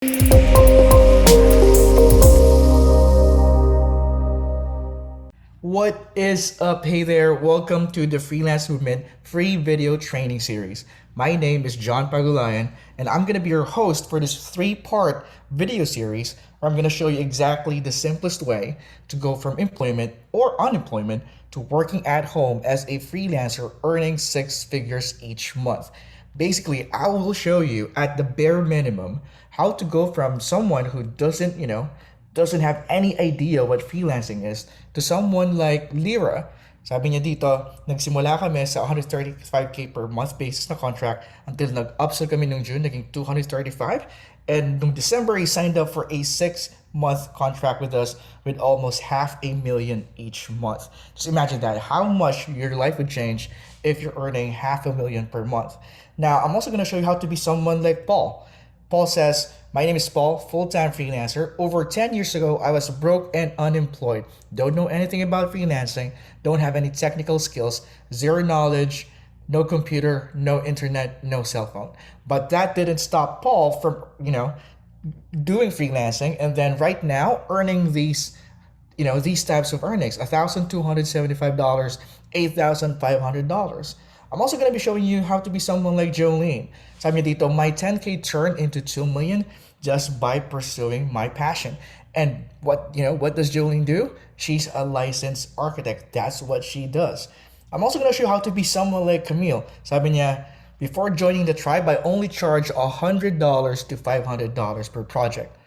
What is up? Hey there, welcome to the Freelance Movement free video training series. My name is John Pagulayan, and I'm going to be your host for this three-part video series where I'm going to show you exactly the simplest way to go from employment or unemployment to working at home as a freelancer earning six figures each month. Basically, I will show you at the bare minimum how to go from someone who doesn't have any idea what freelancing is to someone like Lyra. Sabi niya dito, nagsimula kami sa 135k per month basis na contract until nag-upsell kami nung June, naging 235. And nung December, he signed up for a 6-month contract with us with almost $500,000 each month. Just imagine that, how much your life would change if you're earning $500,000 per month. Now, I'm also going to show you how to be someone like Paul. Paul says, my name is Paul, full-time freelancer. Over 10 years ago, I was broke and unemployed. Don't know anything about freelancing, don't have any technical skills, zero knowledge, no computer, no internet, no cell phone. But that didn't stop Paul from, doing freelancing and then right now earning these types of earnings, $1,275, $8,500. I'm also going to be showing you how to be someone like Jolene. Sabi niya dito, my 10K turned into 2 million just by pursuing my passion. And what does Jolene do? She's a licensed architect. That's what she does. I'm also going to show you how to be someone like Camille. Sabi niya, before joining the tribe, I only charge $100 to $500 per project.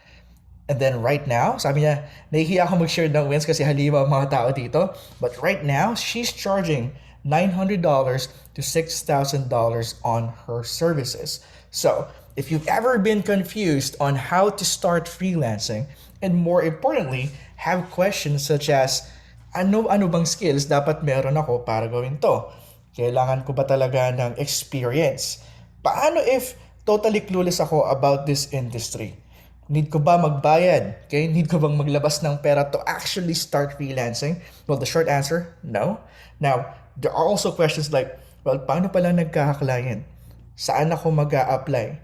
And then right now, sabi niya, nahihiya ako mag-share ng wins kasi halima ang mga tao dito. But right now, she's charging $900 to $6,000 on her services. So, if you've ever been confused on how to start freelancing, and more importantly, have questions such as, ano bang skills dapat meron ako para gawin to? Kailangan ko ba talaga ng experience? Paano if totally clueless ako about this industry? Need ko ba magbayad? Okay? Need ko bang maglabas ng pera to actually start freelancing? Well, the short answer, no. Now, there are also questions like, well, paano pala nagkaka-client? Saan ako mag-a-apply?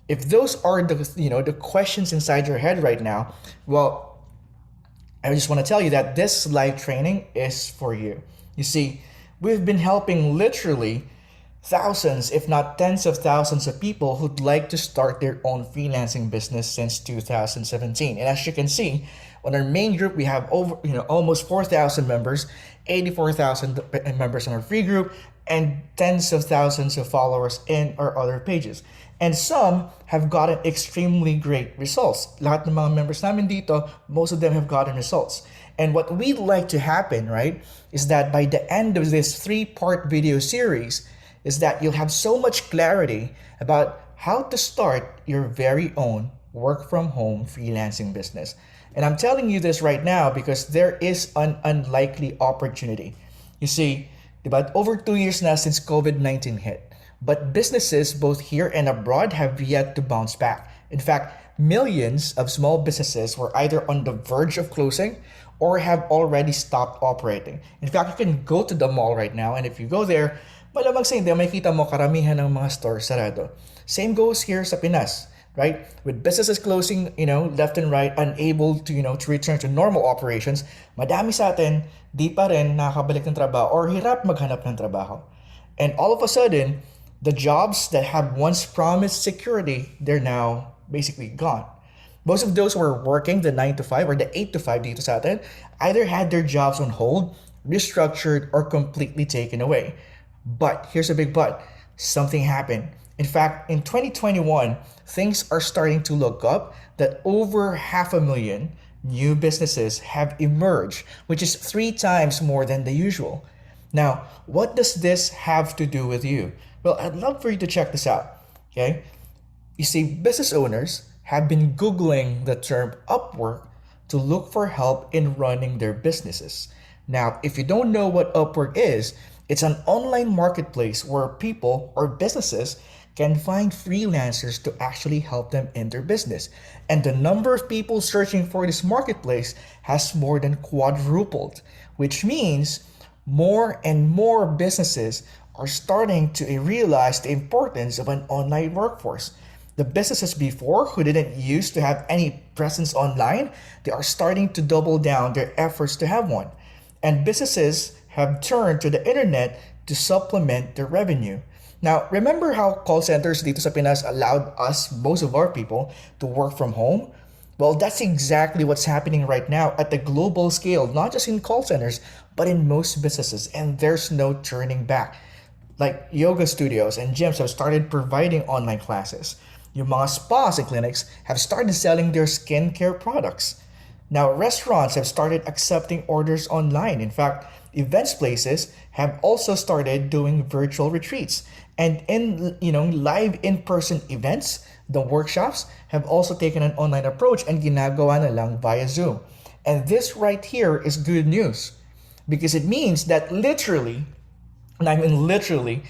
If those are the questions inside your head right now, well, I just want to tell you that this live training is for you. You see, we've been helping literally thousands, if not tens of thousands of people who'd like to start their own freelancing business since 2017. And as you can see, on our main group, we have over, almost 4,000 members, 84,000 members in our free group, and tens of thousands of followers in our other pages. And some have gotten extremely great results. Lahat ng mga members namin dito, most of them have gotten results. And what we'd like to happen, right, is that by the end of this three-part video series, is that you'll have so much clarity about how to start your very own work-from-home freelancing business. And I'm telling you this right now because there is an unlikely opportunity. You see, about over 2 years now since COVID-19 hit, but businesses both here and abroad have yet to bounce back. In fact, millions of small businesses were either on the verge of closing or have already stopped operating. In fact, you can go to the mall right now, and if you go there, malamang sa hindi, makikita mo karamihan ng mga stores sarado. Same goes here sa Pinas, right? With businesses closing, left and right, unable to, to return to normal operations, madami sa atin, di pa rin nakakabalik ng trabaho or hirap maghanap ng trabaho. And all of a sudden, the jobs that have once promised security, they're now basically gone. Most of those who were working the 9 to 5 or the 8 to 5 dito sa atin either had their jobs on hold, restructured, or completely taken away. But here's a big but. Something happened. In fact, in 2021, things are starting to look up that over 500,000 new businesses have emerged, which is 3 times more than the usual. Now, what does this have to do with you? Well, I'd love for you to check this out. Okay? You see, business owners have been Googling the term Upwork to look for help in running their businesses. Now, if you don't know what Upwork is, it's an online marketplace where people or businesses can find freelancers to actually help them in their business. And the number of people searching for this marketplace has more than quadrupled, which means more and more businesses are starting to realize the importance of an online workforce. The businesses before who didn't used to have any presence online, they are starting to double down their efforts to have one. And businesses have turned to the internet to supplement their revenue. Now, remember how call centers dito sa Pinas allowed us, most of our people, to work from home? Well, that's exactly what's happening right now at the global scale, not just in call centers, but in most businesses, and there's no turning back. Like yoga studios and gyms have started providing online classes. Yung mga spas and clinics have started selling their skincare products. Now, restaurants have started accepting orders online. In fact, events places have also started doing virtual retreats. And in live in-person events, the workshops have also taken an online approach and ginagawa na lang via Zoom. And this right here is good news because it means that literally, and I mean literally,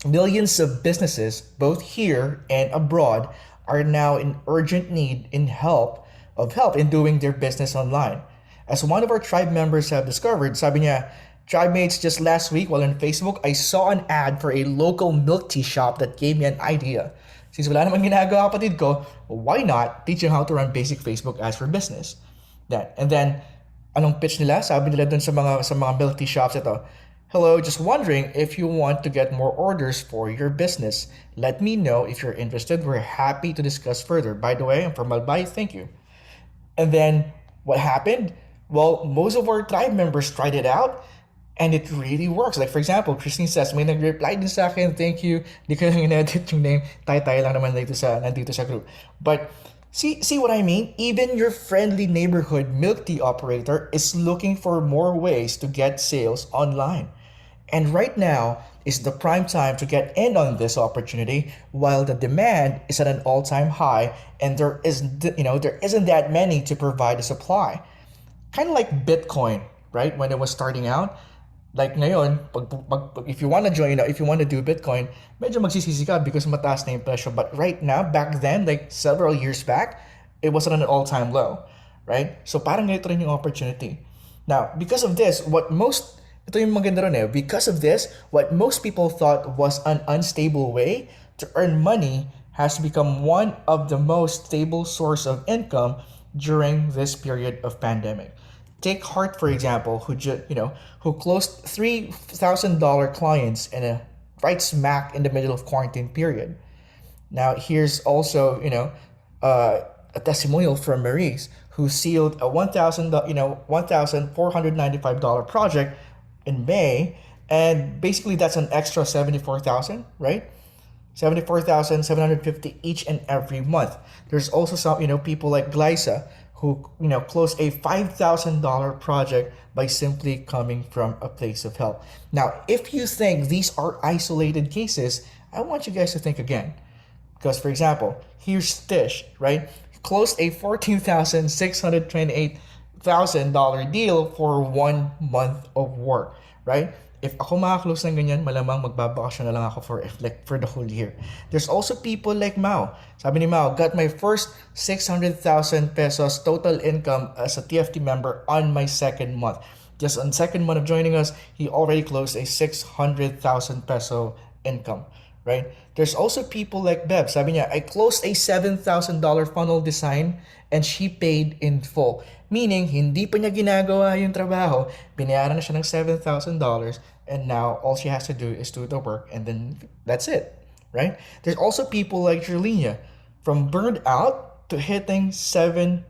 millions of businesses, both here and abroad, are now in urgent need of help in doing their business online. As one of our tribe members have discovered, sabi niya, tribe mates, just last week while on Facebook, I saw an ad for a local milk tea shop that gave me an idea. Since wala naman ginagawa kapatid ko, why not teach them how to run basic Facebook ads for business? And then, anong pitch nila? Sabi nila dun sa mga milk tea shops ito, hello, just wondering if you want to get more orders for your business. Let me know if you're interested. We're happy to discuss further. By the way, I'm from Albay. Thank you. And then what happened? Well, most of our tribe members tried it out and it really works. Like for example, Christine says, may nag-reply din sa akin, thank you. Di ko lang in-edit yung name. Tay-tay lang naman nandito sa group. But see what I mean? Even your friendly neighborhood milk tea operator is looking for more ways to get sales online. And right now is the prime time to get in on this opportunity while the demand is at an all-time high and there isn't that many to provide a supply. Kind of like Bitcoin, right? When it was starting out, like ngayon, if you want to join, if you want to do Bitcoin, medyo magsisisi ka because mataas na yung presyo. But right now, back then, like several years back, it was at an all-time low, right? So parang ganito rin yung opportunity. Now, because of this, ito yung maganda rin eh. Because of this, what most people thought was an unstable way to earn money has become one of the most stable source of income during this period of pandemic. Take Heart, for example, who closed $3,000 clients right smack in the middle of quarantine period. Now, here's also, a testimonial from Maurice, who sealed a $1,495 project in May, and basically that's an extra 74,000, right? 74,750 each and every month. There's also some, people like Glyza who, closed a $5,000 project by simply coming from a place of help. Now, if you think these are isolated cases, I want you guys to think again. Because for example, here's Tish, right? Closed a $14,628,000 deal for 1 month of work, right? If ako makaklose ng ganyan, malamang magbabakasyon na lang ako for the whole year. There's also people like Mao. Sabi ni Mao, got my first 600,000 pesos total income as a TFT member on my second month. Just on second month of joining us, he already closed a 600,000 peso income. Right? There's also people like Bev. Sabi niya, I closed a $7,000 funnel design and she paid in full. Meaning, hindi pa niya ginagawa yung trabaho. Binayaran na siya ng $7,000 and now all she has to do is do the work and then that's it. Right? There's also people like Jerlinia. From burned out to hitting seven-figure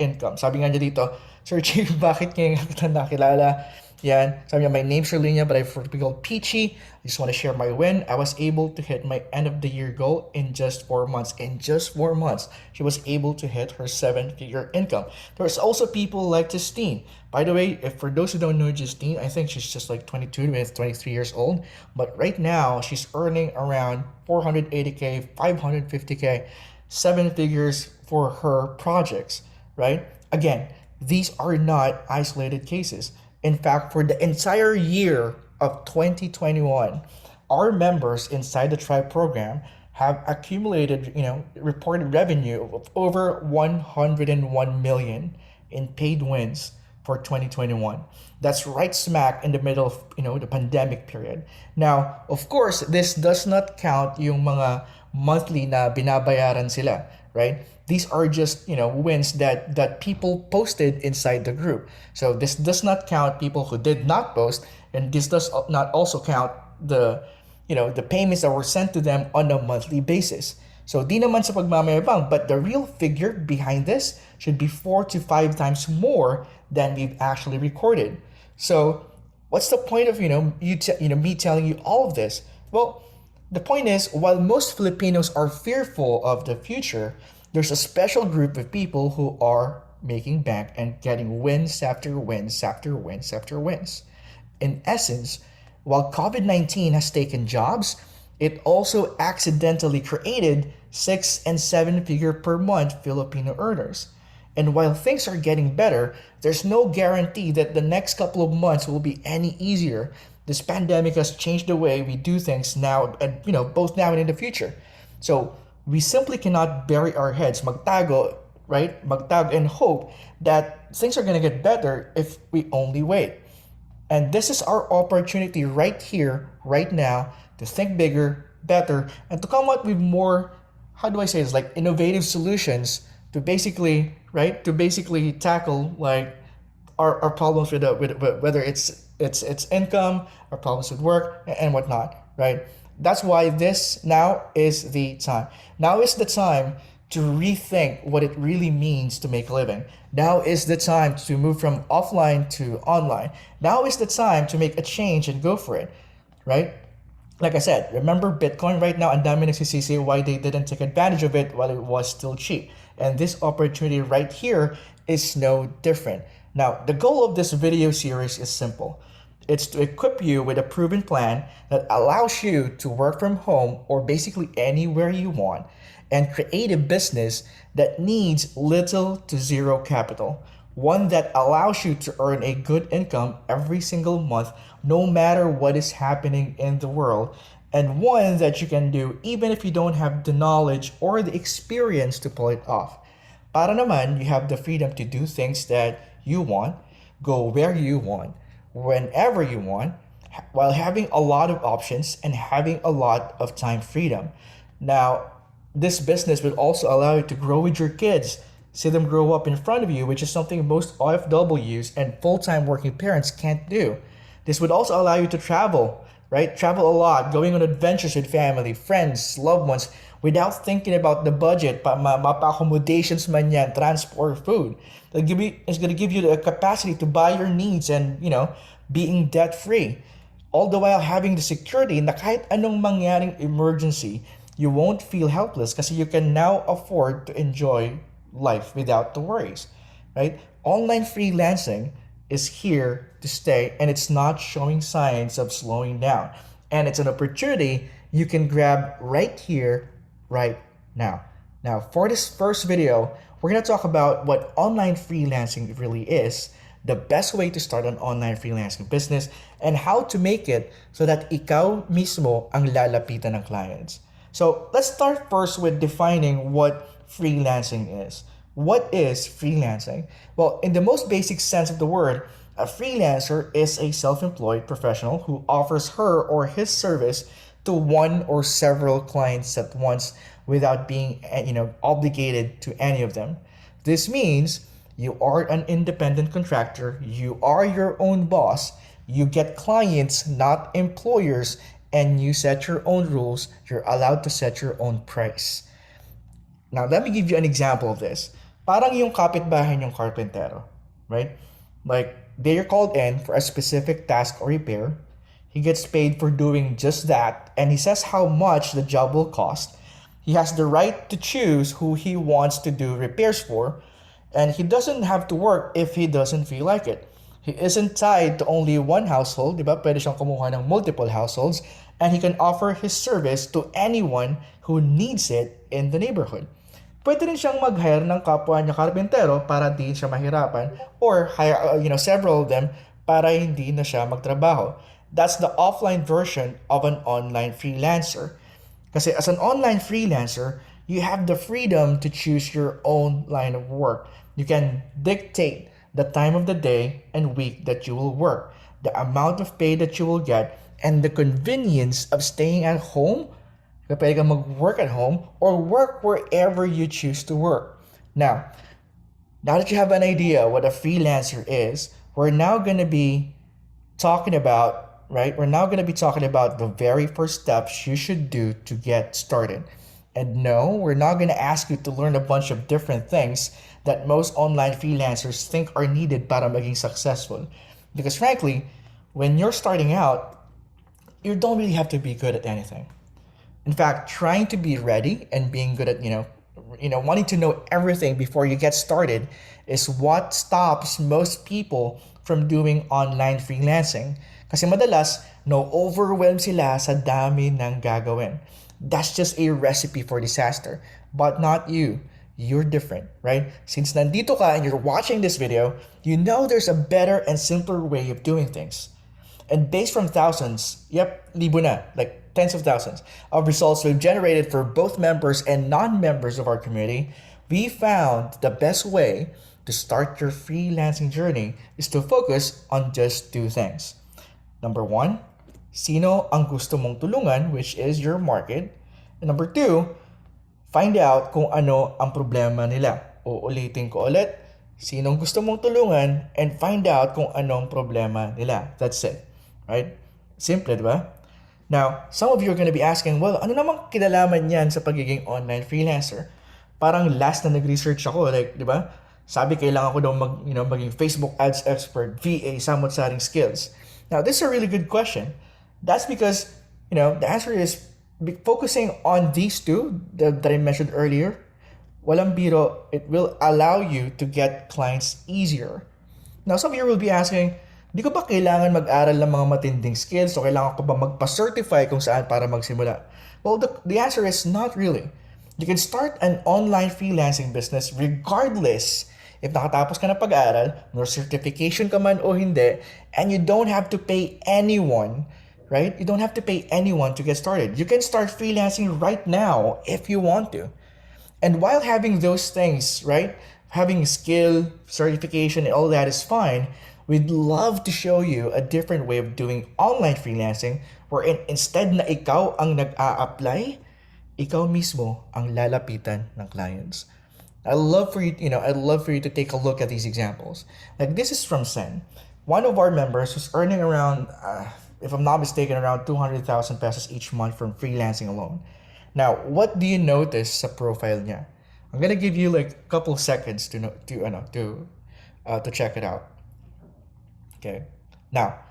income. Sabi nga niya dito, Sir Chief, bakit ngayon kita nakilala? Yan. Sabi niya, my name's Sherlinia, but I prefer to be called Peachy. I just want to share my win. I was able to hit my end of the year goal in just 4 months. In just 4 months, she was able to hit her 7-figure income. There's also people like Justine. By the way, if for those who don't know Justine, I think she's just like 22 to 23 years old. But right now, she's earning around 480K, 550K, 7 figures for her projects, right? Again, these are not isolated cases. In fact, for the entire year of 2021, our members inside the Tribe program have accumulated, reported revenue of over 101 million in paid wins for 2021. That's right smack in the middle of, the pandemic period. Now, of course, this does not count yung mga monthly na binabayaran sila, right? These are just, wins that people posted inside the group. So this does not count people who did not post, and this does not also count the payments that were sent to them on a monthly basis. So di naman sa pagmamayabang, but the real figure behind this should be 4 to 5 times more than we've actually recorded. So what's the point of me telling you all of this? Well, the point is, while most Filipinos are fearful of the future, there's a special group of people who are making bank and getting wins after wins after wins after wins. In essence, while COVID 19 has taken jobs, it also accidentally created 6 and 7 figure per month Filipino earners. And while things are getting better, there's no guarantee that the next couple of months will be any easier. This pandemic has changed the way we do things now, and both now and in the future. So we simply cannot bury our heads, magtago, right? Magtago and hope that things are gonna get better if we only wait. And this is our opportunity right here, right now, to think bigger, better, and to come up with more, how do I say this, like innovative solutions to basically, right, to basically tackle like our problems with whether it's income, our problems with work and whatnot, right? That's why this now is the time. Now is the time to rethink what it really means to make a living. Now is the time to move from offline to online. Now is the time to make a change and go for it, right? Like I said, remember Bitcoin right now, and dami nagsisisi why they didn't take advantage of it while it was still cheap. And this opportunity right here is no different. Now, the goal of this video series is simple. It's to equip you with a proven plan that allows you to work from home or basically anywhere you want and create a business that needs little to zero capital. One that allows you to earn a good income every single month, no matter what is happening in the world, and one that you can do even if you don't have the knowledge or the experience to pull it off. Para naman, you have the freedom to do things that you want, go where you want, whenever you want, while having a lot of options and having a lot of time freedom. Now, this business will also allow you to grow with your kids, see them grow up in front of you, which is something most OFWs and full-time working parents can't do. This would also allow you to travel, right? Travel a lot, going on adventures with family, friends, loved ones, without thinking about the budget, mapa-accommodations man yan, transport, food. It's going to give you the capacity to buy your needs and, being debt-free. All the while having the security na kahit anong mangyaring emergency, you won't feel helpless because you can now afford to enjoy life without the worries, right? Online freelancing is here to stay, and it's not showing signs of slowing down. And it's an opportunity you can grab right here, right now. Now, for this first video, we're going to talk about what online freelancing really is, the best way to start an online freelancing business, and how to make it so that ikaw mismo ang lalapitan ng clients. So let's start first with defining what freelancing is. What is freelancing? Well, in the most basic sense of the word, a freelancer is a self-employed professional who offers her or his service to one or several clients at once without being, obligated to any of them. This means you are an independent contractor, you are your own boss, you get clients, not employers, and you set your own rules. You're allowed to set your own price. Now, let me give you an example of this. Parang yung kapitbahay yung carpentero, right? Like, they are called in for a specific task or repair. He gets paid for doing just that, and he says how much the job will cost. He has the right to choose who he wants to do repairs for, and he doesn't have to work if he doesn't feel like it. He isn't tied to only one household, di ba? Pwede siyang kumuha ng multiple households, and he can offer his service to anyone who needs it in the neighborhood. Pwede rin siyang mag-hire ng kapwa niya karpentero para di siya mahirapan, or hire several of them para hindi na siya magtrabaho. That's the offline version of an online freelancer. Kasi as an online freelancer, you have the freedom to choose your own line of work. You can dictate the time of the day and week that you will work, the amount of pay that you will get, and the convenience of staying at home. Pwede kang mag-work at home or work wherever you choose to work. Now that you have an idea what a freelancer is, we're now going to be talking about, right? We're now going to be talking about the very first steps you should do to get started. And no, we're not going to ask you to learn a bunch of different things that most online freelancers think are needed para maging successful. Because frankly, when you're starting out, you don't really have to be good at anything. In fact, trying to be ready and being good at, wanting to know everything before you get started is what stops most people from doing online freelancing. Kasi madalas, no-overwhelm sila sa dami ng gagawin. That's just a recipe for disaster. But not you. You're different, right? Since nandito ka and you're watching this video, you know there's a better and simpler way of doing things. And based from thousands, libo na, like tens of thousands of results we've generated for both members and non-members of our community, we found the best way to start your freelancing journey is to focus on just two things. Number one, sino ang gusto mong tulungan, which is your market. And number two, find out kung ano ang problema nila. Uulitin ko ulit, sinong gusto mong tulungan and find out kung anong problema nila. That's it. Right? Simple, di ba? Now, some of you are going to be asking, well, ano namang kinalaman yan sa pagiging online freelancer? Parang last na nag-research ako, like, di ba? Sabi kailangan ko daw maging Facebook ads expert, VA, samot-saring skills. Now, this is a really good question. That's because, the answer is focusing on these two that I mentioned earlier, walang biro, it will allow you to get clients easier. Now, some of you will be asking, di ko ba kailangan mag-aral ng mga matinding skills o kailangan ko ba magpa-certify kung saan para magsimula? Well, the answer is not really. You can start an online freelancing business regardless if nakatapos ka na pag-aral, no certification ka man o hindi, and you don't have to pay anyone, right? You don't have to pay anyone to get started. You can start freelancing right now if you want to. And while having those things, right, having skill, certification, and all that is fine, we'd love to show you a different way of doing online freelancing wherein instead na ikaw ang nag-a-apply, ikaw mismo ang lalapitan ng clients. I'd love for you to take a look at these examples. Like this is from Sen, one of our members who's earning around, if I'm not mistaken, around 200,000 pesos each month from freelancing alone. Now, what do you notice sa profile niya? I'm gonna give you like a couple seconds to check it out. Okay. Now,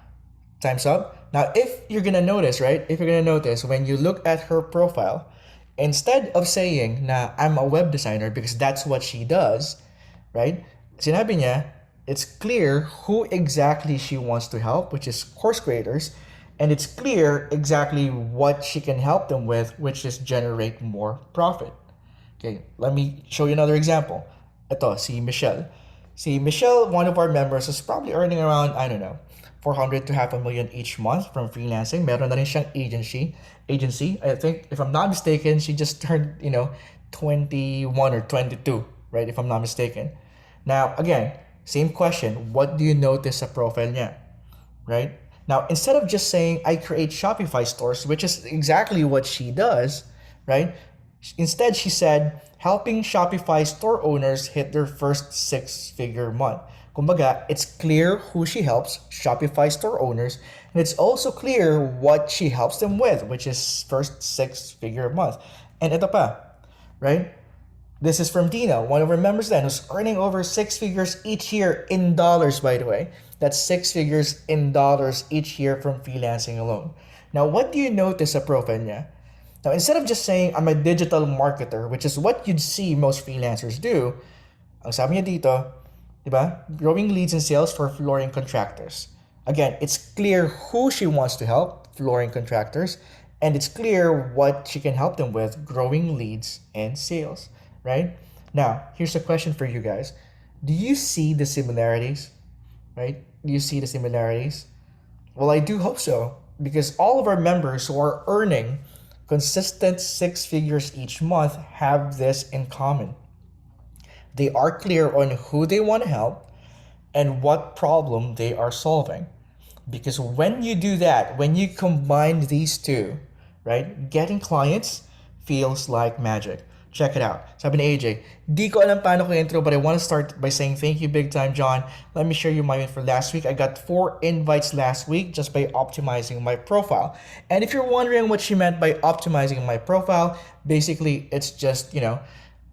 time's up. Now, if you're gonna notice, right? If you're gonna notice when you look at her profile, instead of saying na I'm a web designer because that's what she does, right? Sinabi niya, it's clear who exactly she wants to help, which is course creators, and it's clear exactly what she can help them with, which is generate more profit. Okay, let me show you another example. Ito, si Michelle. Si Michelle, one of our members, is probably earning around, 400 to $500,000 each month from freelancing. Meron na rin siyang agency. I think, if I'm not mistaken, she just turned, 21 or 22, right? If I'm not mistaken. Now, again, same question. What do you notice sa profile niya, right? Now, instead of just saying, I create Shopify stores, which is exactly what she does, right? Instead, she said, helping Shopify store owners hit their first six-figure month. Kumbaga, it's clear who she helps, Shopify store owners, and it's also clear what she helps them with, which is first six-figure month. And ito pa, right? This is from Dina, one of our members then, who's earning over six figures each year in dollars, by the way. That's six figures in dollars each year from freelancing alone. Now, what do you notice sa profile niya? Now, instead of just saying, I'm a digital marketer, which is what you'd see most freelancers do, ang sabi niya dito, diba? Growing leads and sales for flooring contractors. Again, it's clear who she wants to help, flooring contractors, and it's clear what she can help them with, growing leads and sales, right? Now, here's a question for you guys. Do you see the similarities, right? Do you see the similarities? Well, I do hope so, because all of our members who are earning consistent six figures each month have this in common. They are clear on who they want to help, and what problem they are solving. Because when you do that, when you combine these two, right, getting clients feels like magic. Check it out. Sabi ni AJ, di ko alam paano ko intro, but I want to start by saying thank you big time, John. Let me share you my win for last week. I got 4 invites last week just by optimizing my profile. And if you're wondering what she meant by optimizing my profile, basically it's just,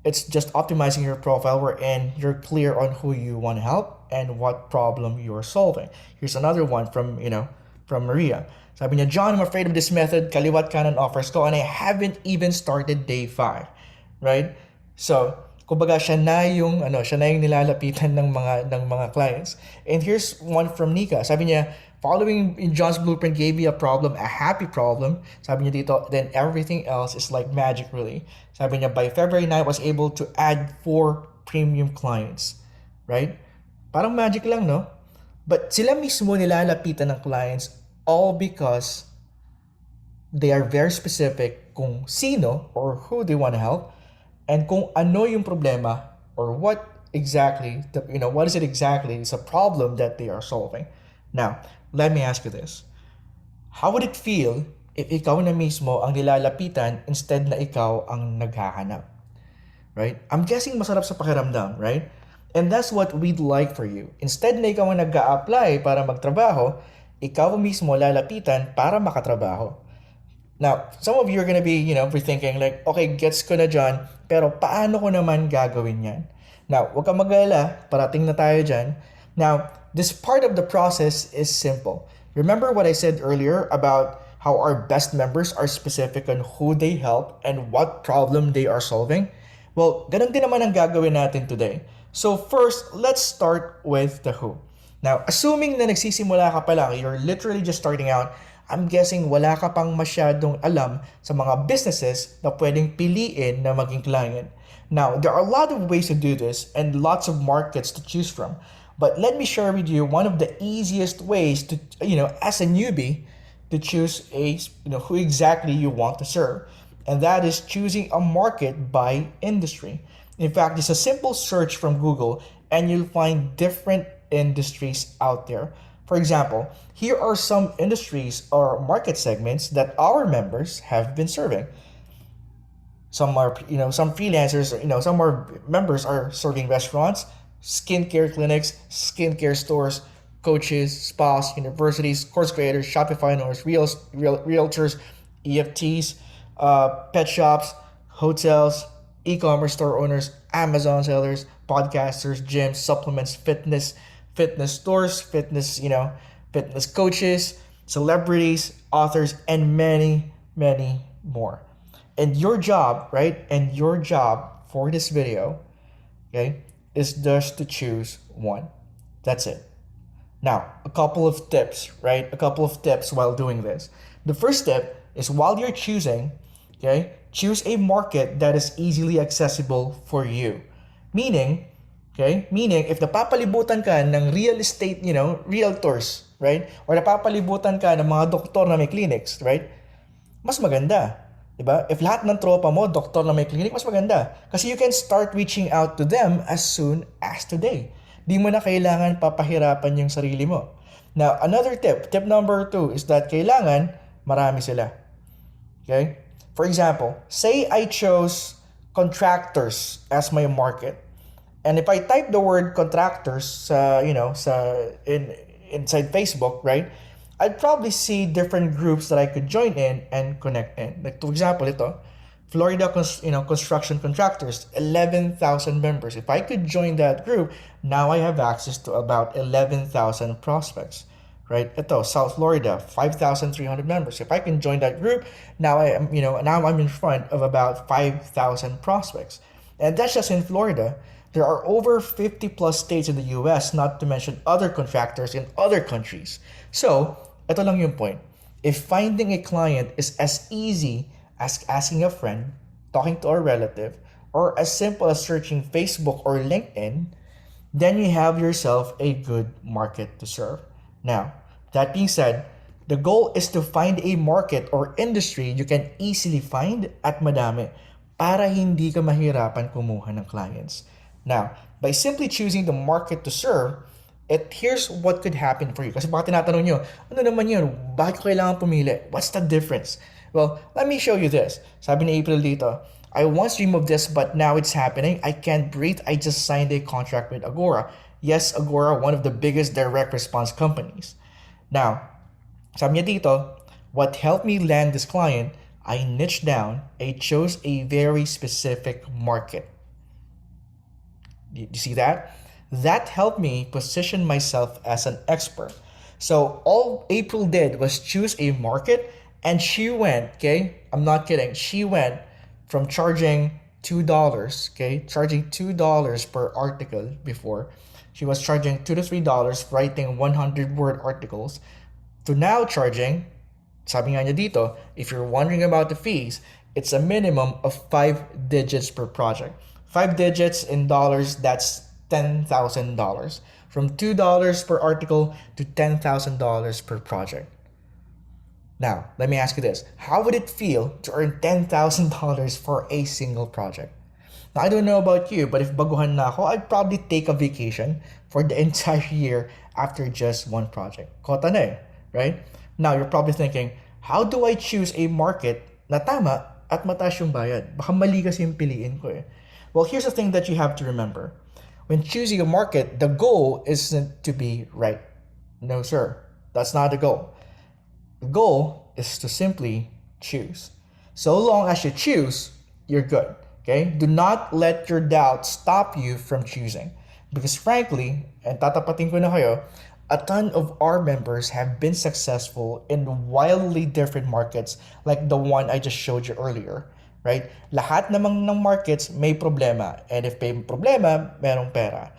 it's just optimizing your profile wherein you're clear on who you want to help and what problem you're solving. Here's another one from, from Maria. Sabi niya, John, I'm afraid of this method. Kaliwat kanan offers ko and I haven't even started day 5. Right? So, kumbaga siya na yung nilalapitan ng mga clients. And here's one from Nika. Sabi niya, following in John's blueprint gave me a problem, a happy problem. Sabi niya dito, then everything else is like magic really. Sabi niya, by February 9, I was able to add 4 premium clients. Right? Parang magic lang, no? But sila mismo nilalapitan ng clients all because they are very specific kung sino or who they want to help and kung ano yung problema or what exactly, what is it exactly is a problem that they are solving. Now, let me ask you this. How would it feel if ikaw na mismo ang nilalapitan instead na ikaw ang naghahanap? Right? I'm guessing masarap sa pakiramdam, right? And that's what we'd like for you. Instead na ikaw ang nag-a-apply para magtrabaho, ikaw mismo lalapitan para makatrabaho. Now, some of you are gonna be, be thinking like, okay, gets ko na John, pero paano ko naman gagawin yan? Now, huwag kang mag-alala, parating na tayo dyan. Now, this part of the process is simple. Remember what I said earlier about how our best members are specific on who they help and what problem they are solving? Well, ganun din naman ang gagawin natin today. So first, let's start with the who. Now, assuming na nagsisimula ka pa lang, you're literally just starting out, I'm guessing wala ka pang masyadong alam sa mga businesses na pwedeng piliin na maging client. Now, there are a lot of ways to do this and lots of markets to choose from. But let me share with you one of the easiest ways to, as a newbie, to choose who exactly you want to serve. And that is choosing a market by industry. In fact, it's a simple search from Google and you'll find different industries out there. For example, here are some industries or market segments that our members have been serving. Some are, some freelancers, some are members are serving restaurants, skincare clinics, skincare stores, coaches, spas, universities, course creators, Shopify owners, realtors, EFTs, pet shops, hotels, e-commerce store owners, Amazon sellers, podcasters, gyms, supplements, fitness stores, fitness coaches, celebrities, authors, and many, many more. And your job, right? And your job for this video, okay, is just to choose one. That's it. Now, a couple of tips, right? A couple of tips while doing this. The first tip is while you're choosing, okay, choose a market that is easily accessible for you. Meaning if napapalibutan ka ng real estate, realtors, right? Or napapalibutan ka ng mga doktor na may clinics, right? Mas maganda. Diba? If lahat ng tropa mo, doktor na may clinic, mas maganda. Kasi you can start reaching out to them as soon as today. Di mo na kailangan papahirapan yung sarili mo. Now, another tip number 2 is that kailangan marami sila. Okay? For example, say I chose contractors as my market. And if I type the word contractors inside Facebook, right? I'd probably see different groups that I could join in and connect in. Like, for example, ito, Florida construction contractors, 11,000 members. If I could join that group, now I have access to about 11,000 prospects, right? Ito, South Florida, 5,300 members. If I can join that group, now I'm in front of about 5,000 prospects. And that's just in Florida. There are over 50 plus states in the US, not to mention other contractors in other countries. So, ito lang yung point. If finding a client is as easy as asking a friend, talking to a relative, or as simple as searching Facebook or LinkedIn, then you have yourself a good market to serve. Now, that being said, the goal is to find a market or industry you can easily find at madami para hindi ka mahirapan kumuha ng clients. Now, by simply choosing the market to serve, Here's what could happen for you. Kasi baka tinatanong nyo, ano naman yun? Bakit ko kailangan pumili? What's the difference? Well, let me show you this. Sabi ni April dito, I once dreamed of this, but now it's happening. I can't breathe. I just signed a contract with Agora. Yes, Agora, one of the biggest direct response companies. Now, sabi niya dito, what helped me land this client, I niched down. I chose a very specific market. You see that? That helped me position myself as an expert. So all April did was choose a market, and she went, okay? I'm not kidding. She went from charging $2, okay? Charging $2 per article before. She was charging $2 to $3 writing 100-word articles to now charging, sabi nga niya dito, if you're wondering about the fees, it's a minimum of 5 digits per project. 5 digits in dollars, that's $10,000. From $2 per article to $10,000 per project. Now, let me ask you this. How would it feel to earn $10,000 for a single project? Now, I don't know about you, but if baguhan na ako, I'd probably take a vacation for the entire year after just one project. Kota na eh, right? Now, you're probably thinking, how do I choose a market na tama at mataas yung bayad? Baka mali kasi yung piliin ko eh. Well, here's the thing that you have to remember. When choosing a market, the goal isn't to be right. No, sir. That's not the goal. The goal is to simply choose. So long as you choose, you're good. Okay? Do not let your doubt stop you from choosing. Because frankly, and tatapatin ko na kayo, a ton of our members have been successful in wildly different markets like the one I just showed you earlier. Right? Lahat namang ng markets may problema. And if may problema, merong pera.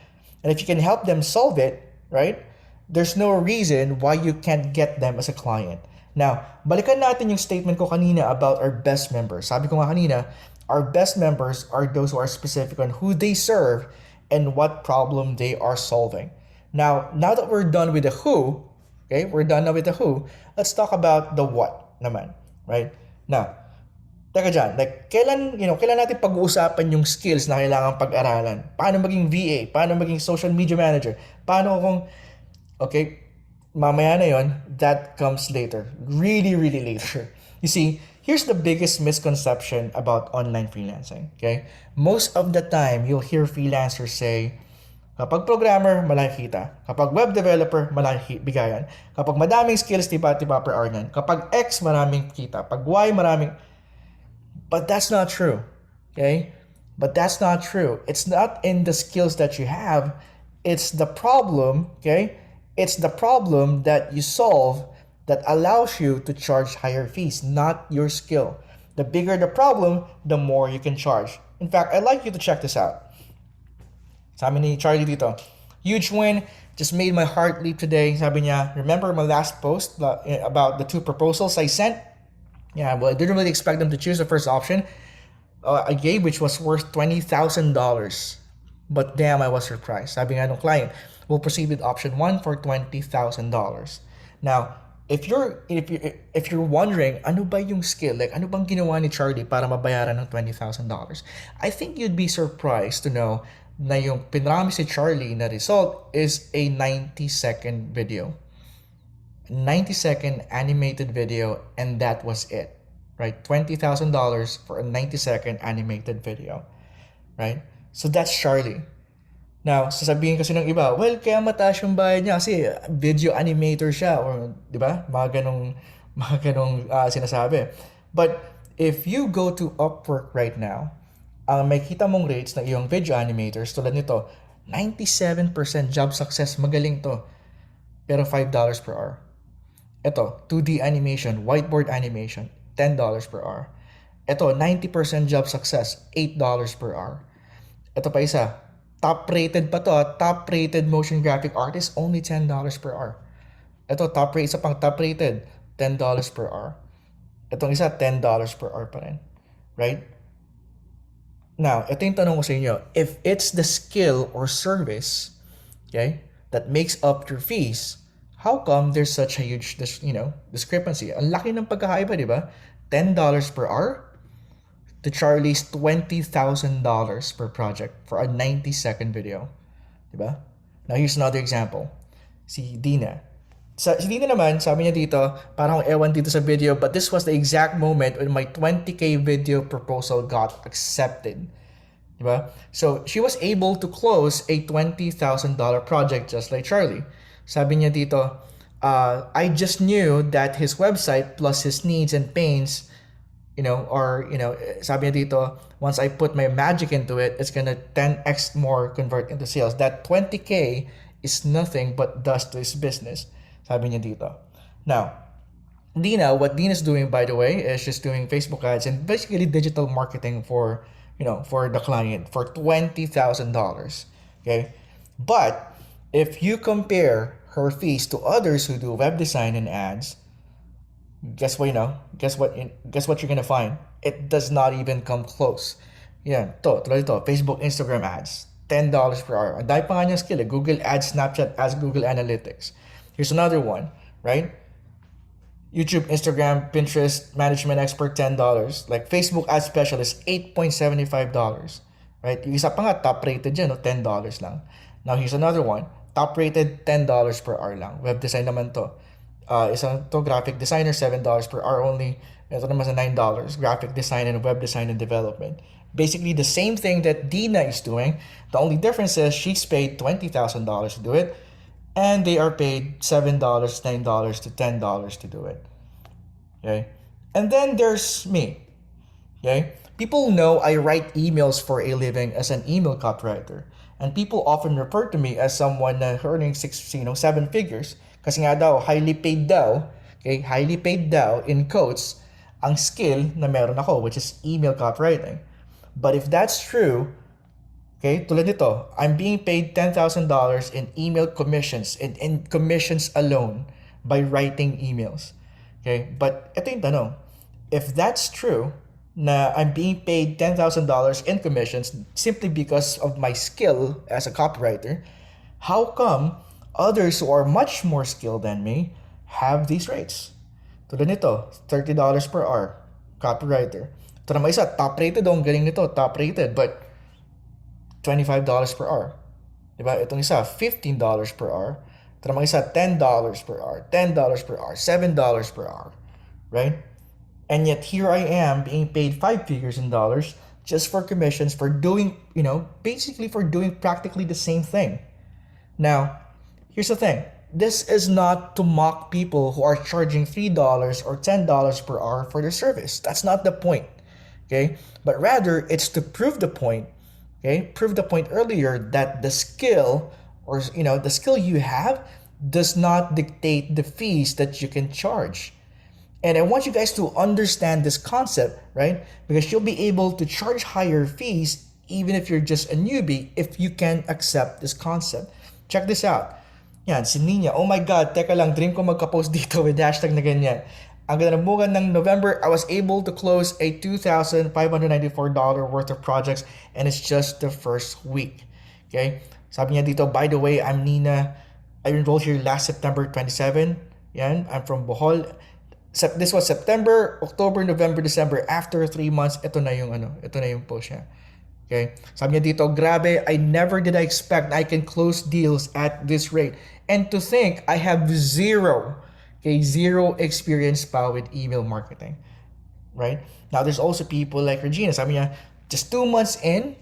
And if you can help them solve it, right? There's no reason why you can't get them as a client. Now, balikan natin yung statement ko kanina about our best members. Sabi ko nga kanina, our best members are those who are specific on who they serve and what problem they are solving. Now that we're done with the who, okay, we're done now with the who, let's talk about the what naman, right? Now, teka dyan, like, kailan natin pag-uusapan yung skills na kailangan pag-aralan? Paano maging VA? Paano maging social media manager? Paano kung, okay, mamaya na yon, that comes later. Really, really later. You see, here's the biggest misconception about online freelancing, okay? Most of the time, you'll hear freelancers say, kapag programmer, malaki kita. Kapag web developer, malaki bigayan. Kapag madaming skills, tiba-tiba per hour yan. Kapag X, maraming kita. Pag Y, maraming... But that's not true, okay? But that's not true. It's not in the skills that you have. It's the problem, okay? It's the problem that you solve that allows you to charge higher fees, not your skill. The bigger the problem, the more you can charge. In fact, I'd like you to check this out. Sabi ni Charlie dito, huge win, just made my heart leap today. Sabi niya, remember my last post about the 2 proposals I sent? Yeah, well, I didn't really expect them to choose the first option I gave, which was worth $20,000. But damn, I was surprised. Sabi nga nung client, we'll proceed with option 1 for $20,000. Now, if you're wondering, ano ba yung skill? Like, ano bang ginawa ni Charlie para mabayaran ng $20,000? I think you'd be surprised to know na yung pinrami si Charlie na result is a 90-second video. 90-second animated video, and that was it, right? $20,000 for a 90-second animated video, right? So that's Charlie. Now, sasabihin kasi ng iba, well, kaya mataas yung bayad niya kasi video animator siya, or di ba? Mga ganong sinasabi. But if you go to Upwork right now, may kita mong rates ng iyong video animators tulad nito, 97% job success, magaling to. Pero $5 per hour. Ito, 2D animation, whiteboard animation, $10 per hour. Ito, 90% job success, $8 per hour. Ito pa isa, top-rated pa to, top-rated motion graphic artist, only $10 per hour. Ito, isa pang top-rated, $10 per hour. Itong isa, $10 per hour pa rin. Right? Now, ito yung tanong ko sa inyo. If it's the skill or service, okay, that makes up your fees, how come there's such a huge, discrepancy? Ang laki ng pagkakaiba, di ba? $10 per hour to Charlie's $20,000 per project for a 90-second video. Di ba? Now, here's another example. Si Dina. Si Dina naman, sabi niya dito, parang ewan dito sa video, but this was the exact moment when my 20K video proposal got accepted. Diba? So, she was able to close a $20,000 project just like Charlie. Sabi niya dito, I just knew that his website plus his needs and pains, sabi niya dito, once I put my magic into it, it's gonna 10x more convert into sales. That 20K is nothing but dust to his business. Sabi niya dito. Now, what Dina's doing, by the way, is just doing Facebook ads and basically digital marketing for the client for $20,000. Okay, but if you compare her fees to others who do web design and ads, guess what? Guess what you're gonna find? It does not even come close. Yeah, tulad ito, Facebook, Instagram ads, $10 per hour. Ang dahil pa nga niyang skill, Google Ads, Snapchat Ads, Google Analytics. Here's another one, right? YouTube, Instagram, Pinterest, management expert, $10. Like Facebook ad specialist, $8.75. Right? Yung isa pa nga, top rated dyan, $10 lang. Now, here's another one. Top rated, $10 per hour lang. Web design naman to. Isa to, graphic designer, $7 per hour only. Ito naman sa $9. Graphic design and web design and development. Basically, the same thing that Dina is doing. The only difference is she's paid $20,000 to do it. And they are paid $7, $9 to $10 to do it. Okay? And then there's me. Okay? People know I write emails for a living as an email copywriter. And people often refer to me as someone earning 7 figures. Kasi nga daw, highly paid daw, okay? Highly paid daw, in quotes, ang skill na meron ako, which is email copywriting. But if that's true, okay, tulad nito, I'm being paid $10,000 in email commissions, in commissions alone by writing emails. Okay, but ito yung tanong. If that's true, na I'm being paid $10,000 in commissions simply because of my skill as a copywriter, how come others who are much more skilled than me have these rates? Tulad nito, $30 per hour, copywriter. Ito naman isa, top rated, ang galing nito, top rated, but $25 per hour. Diba? Itong isa, $15 per hour. Ito naman isa, $10 per hour, $10 per hour, $7 per hour. Right? And yet here I am being paid 5 figures in dollars just for commissions for doing, basically for doing practically the same thing. Now, here's the thing. This is not to mock people who are charging $3 or $10 per hour for their service. That's not the point. Okay? But rather, it's to prove the point. Okay? Prove the point earlier that the skill or the skill you have does not dictate the fees that you can charge. And I want you guys to understand this concept, right? Because you'll be able to charge higher fees even if you're just a newbie if you can accept this concept. Check this out. Yan, si Nina. Oh my God, teka lang, dream ko magka-post dito with hashtag na ganyan. Ang ganda ng buwan ng November, I was able to close a $2,594 worth of projects and it's just the first week. Okay? Sabi niya dito, by the way, I'm Nina. I enrolled here last September 27. Yan, I'm from Bohol. This was September, October, November, December. After 3 months, ito na yung post niya. Okay? Sabi niya dito, grabe, I never did I expect I can close deals at this rate. And to think I have zero experience pa with email marketing. Right? Now, there's also people like Regina. Sabi niya, just 2 months in,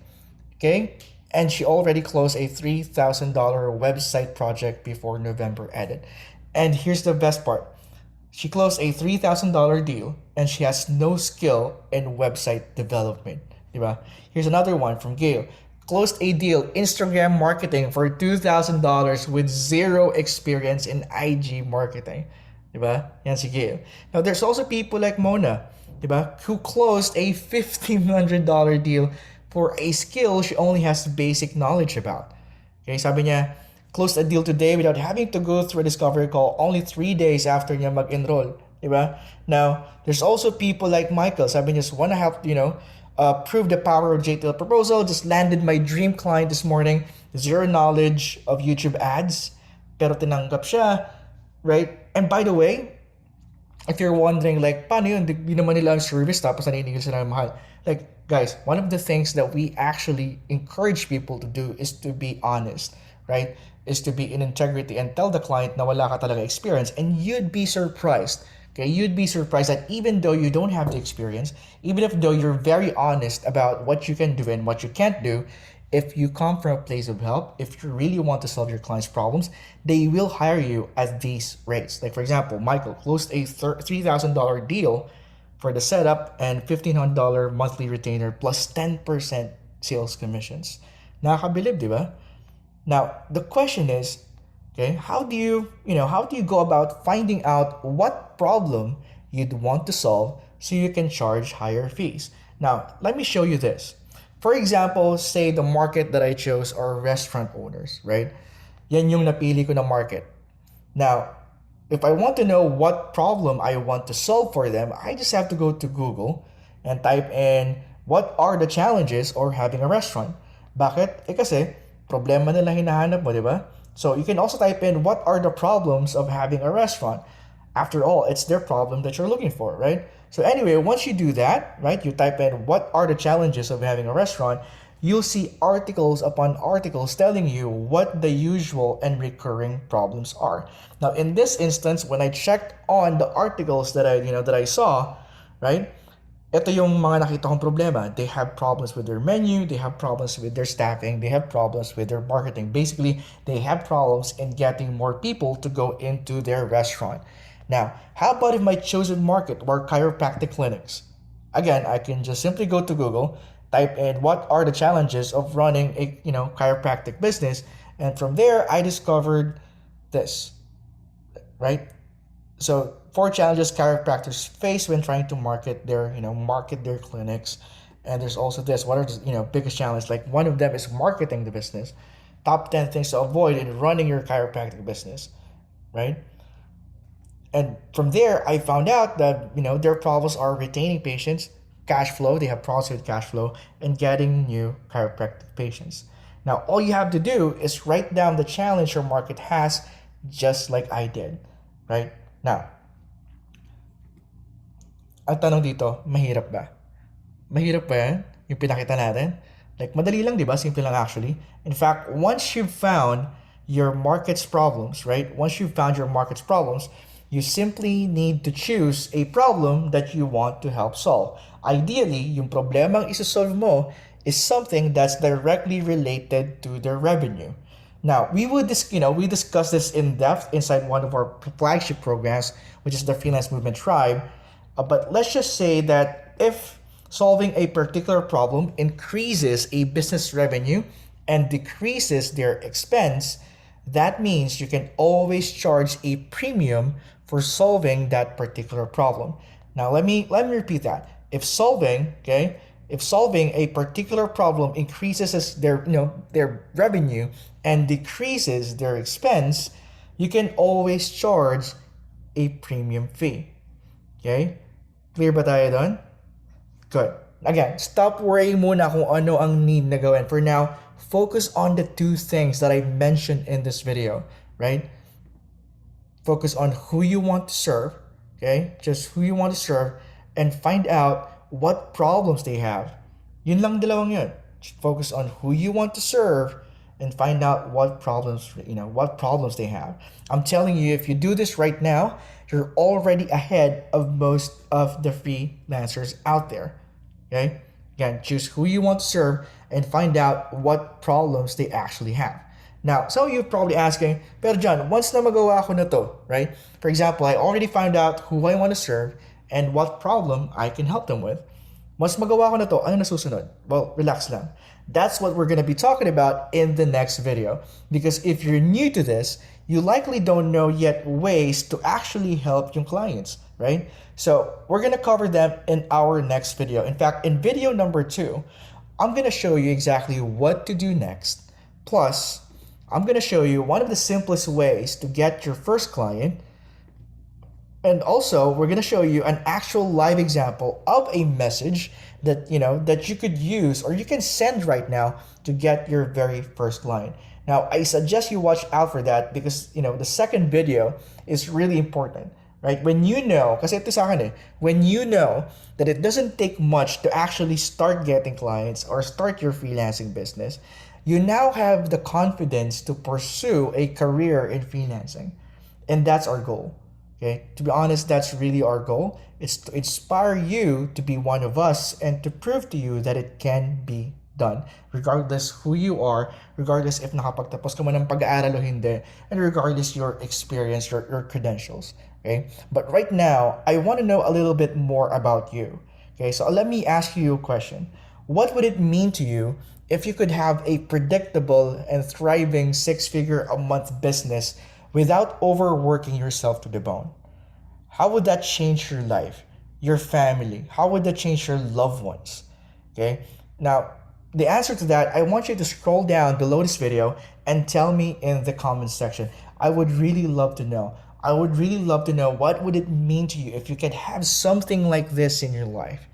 okay? And she already closed a $3,000 website project before November ended. And here's the best part. She closed a $3,000 deal and she has no skill in website development. Diba? Here's another one from Gail. Closed a deal, Instagram marketing for $2,000 with zero experience in IG marketing. Diba? Yan si Gail. Now, there's also people like Mona, diba? Who closed a $1,500 deal for a skill she only has basic knowledge about. Okay, sabi niya, closed a deal today without having to go through a discovery call only 3 days after niya mag-enroll. Diba? Now, there's also people like Michael. Sabi niya, just wanna help, prove the power of JTL proposal. Just landed my dream client this morning. Zero knowledge of YouTube ads. Pero tinanggap siya. Right? And by the way, if you're wondering like, paano yun? Di naman nila ang service tapos naninigil sila ng mahal. Like, guys, one of the things that we actually encourage people to do is to be honest. right, is to be in integrity and tell the client na wala ka talaga experience, and you'd be surprised. Okay, you'd be surprised that even though you don't have the experience, even if though you're very honest about what you can do and what you can't do, if you come from a place of help, if you really want to solve your client's problems, they will hire you at these rates. Like for example, Michael closed a $3,000 deal for the setup and $1,500 monthly retainer plus 10% sales commissions. Nakakabilib, di ba? Now, the question is, okay, how do you go about finding out what problem you'd want to solve so you can charge higher fees? Now, let me show you this. For example, say the market that I chose are restaurant owners, right? Yan yung napili ko na market. Now, if I want to know what problem I want to solve for them, I just have to go to Google and type in what are the challenges of having a restaurant. Bakit? Kasi problema nila hinahanap mo, di ba? So you can also type in what are the problems of having a restaurant. After all, it's their problem that you're looking for, right? So anyway, once you do that, right, you type in what are the challenges of having a restaurant, you'll see articles upon articles telling you what the usual and recurring problems are. Now, in this instance, when I checked on the articles that I saw, right, ito yung mga nakita kong problema. They have problems with their menu, they have problems with their staffing, they have problems with their marketing. Basically, they have problems in getting more people to go into their restaurant. Now, how about if my chosen market were chiropractic clinics? Again, I can just simply go to Google, type in what are the challenges of running a chiropractic business, and from there I discovered this, right? So 4 challenges chiropractors face when trying to market their clinics. And there's also this, what are the biggest challenges? Like one of them is marketing the business. Top 10 things to avoid in running your chiropractic business, right? And from there, I found out that their problems are retaining patients, cash flow. They have problems with cash flow, and getting new chiropractic patients. Now, all you have to do is write down the challenge your market has, just like I did, right? Now, ang tanong dito, mahirap ba? Mahirap ba yan? Yung pinakita natin? Like, madali lang, di ba? Simple lang actually. In fact, once you've found your market's problems, right? Once you've found your market's problems, you simply need to choose a problem that you want to help solve. Ideally, yung problemang isa-solve mo is something that's directly related to their revenue. Now, we discuss this in depth inside one of our flagship programs, which is the Freelance Movement Tribe. But let's just say that if solving a particular problem increases a business revenue and decreases their expense, that means you can always charge a premium for solving that particular problem. Now, let me repeat that. If solving a particular problem increases their revenue and decreases their expense, you can always charge a premium fee. Okay? Clear ba tayo doon? Good. Again, stop worrying muna kung ano ang need na gawin. For now, focus on the 2 things that I mentioned in this video, right? Focus on who you want to serve, okay? Just who you want to serve, and find out what problems they have. Yun lang dalawang yun. Just focus on who you want to serve and find out what problems they have. I'm telling you, if you do this right now, you're already ahead of most of the freelancers out there. Okay? Again, choose who you want to serve and find out what problems they actually have. Now, some of you are probably asking, pero John, once na magawa ko na to, right? For example, I already found out who I want to serve and what problem I can help them with. Once magawa ko na to, ano na susunod? Well, relax lang. That's what we're going to be talking about in the next video. Because if you're new to this, you likely don't know yet ways to actually help your clients, right? So we're going to cover them in our next video. In fact, in video number 2, I'm going to show you exactly what to do next. Plus, I'm going to show you one of the simplest ways to get your first client. And also, we're going to show you an actual live example of a message that that you could use or you can send right now to get your very first client. Now, I suggest you watch out for that because the second video is really important, right? When kasi ito sa akin when you know that it doesn't take much to actually start getting clients or start your freelancing business, you now have the confidence to pursue a career in freelancing. And that's our goal. Okay? To be honest, that's really our goal. It's to inspire you to be one of us and to prove to you that it can be done. Regardless who you are, regardless if nakapagtapos ka man ng pag-aaral o hindi, and regardless your experience, your credentials. Okay? But right now, I want to know a little bit more about you. Okay, so let me ask you a question. What would it mean to you if you could have a predictable and thriving six-figure a month business without overworking yourself to the bone? How would that change your life, your family? How would that change your loved ones? Okay, now the answer to that, I want you to scroll down below this video and tell me in the comments section. I would really love to know. I would really love to know what would it mean to you if you could have something like this in your life.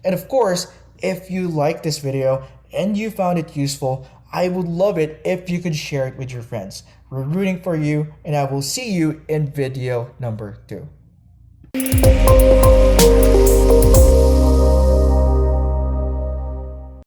And of course, if you like this video and you found it useful, I would love it if you could share it with your friends. We're rooting for you, and I will see you in video number 2.